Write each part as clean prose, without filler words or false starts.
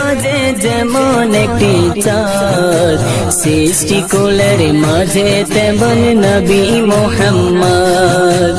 মাঝে যেমন একটি চাঁদ, সৃষ্টিকুলের মাঝে তেমন নবী মুহাম্মদ।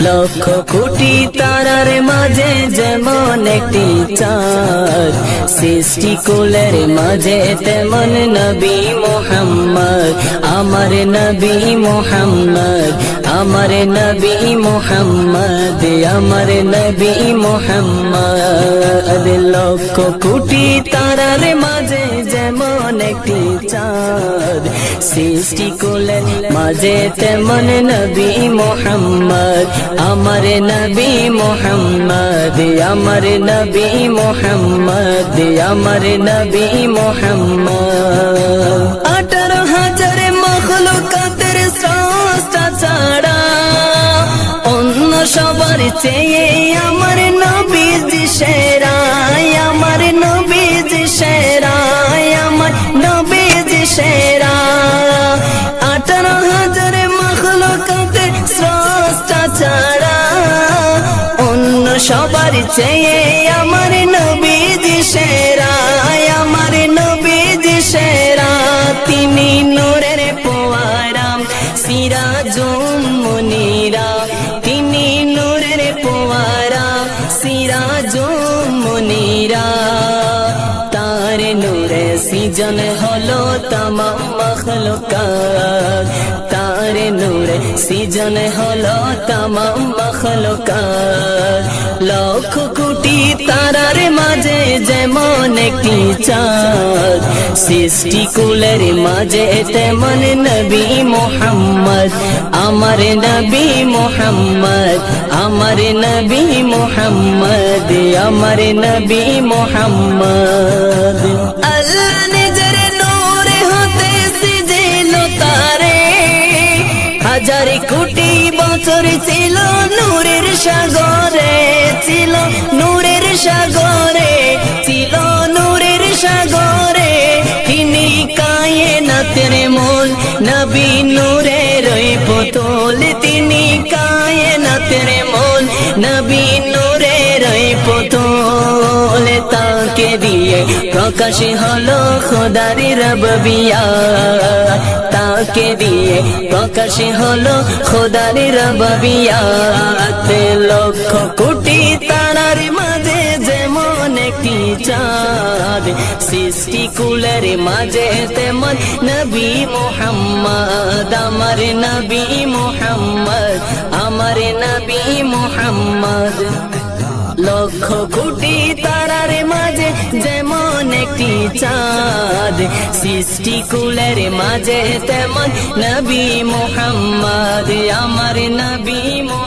লক্ষ কোটি তারার মাঝে যেমন একটি চাঁদ, সৃষ্টিকুলের মাঝে তেমন নবী মুহাম্মদ। আমার নবী মুহাম্মদ, আমার নবী মুহাম্মদ, আমার নবী মুহাম্মদ। লক্ষ কোটি তারার মাঝে যেমন একটি চাঁদ, সৃষ্টিকুলের মাঝে তেমন নবী মুহাম্মদ। আমার নবী মুহাম্মদ, আমার নবী মুহাম্মদ, আমার নবী মুহাম্মদ। 18,000 মখলুকাতের স্রষ্টা ছাড়া অন্য সবার চেয়ে আমার নবীজি সেরা, আমার নবীজি সেরা, আমার নবীজি সেরা। 18,000 মখলুকাতের স্রষ্টা ছাড়া অন্য সবার চেয়ে আমার নবীজি সেরা, আমার নবীজি সেরা। তিনি নূরের পোয়ারা সিরাজুম মুনীরা, তিনি নূরের পোয়ারা সিরাজুম মুনীরা। তার নূরে সৃজন হলো তমাম মখলুকাত, তার নূরে সৃজন হলো তমাম মখলুকাত। লক্ষ কোটি তারার মাঝে যেমন একটি চাঁদ, সৃষ্টিকুলের মাঝে তেমন নবী মুহাম্মদ। আমার নবী মুহাম্মদ, আমার নবী মুহাম্মদ, আমার নবী মুহাম্মদ। আল্লাহ নিজের নূর হতে সৃজিল তারে, হাজার কোটি বছর ছিল নূরের সাগরে, ছিল নূরের সাগরে, ছিল নূরের সাগরে। তিনি কায়েনাতের মূল, নবী নূরের পুতুল। তিনি কায়েনাতের মূল, নবী নূরের পুতুল। তাকে দিয়ে প্রকাশ হলো খোদার রব্বিয়াত, তাকে দিয়ে প্রকাশ হলো খোদার রব্বিয়াত। লক্ষ কোটি তারার মাঝে যেমন একটি চাঁদ, সৃষ্টিকুলের মাঝে তেমন নবী মুহাম্মদ। আমার নবী মুহাম্মদ, আমার নবী মুহাম্মদ। লক্ষ কোটি তারার মাঝে যেমন একটি চাঁদ, সৃষ্টিকুলের মাঝে তেমন নবী মুহাম্মদ। আমার নবী মুহাম্মদ।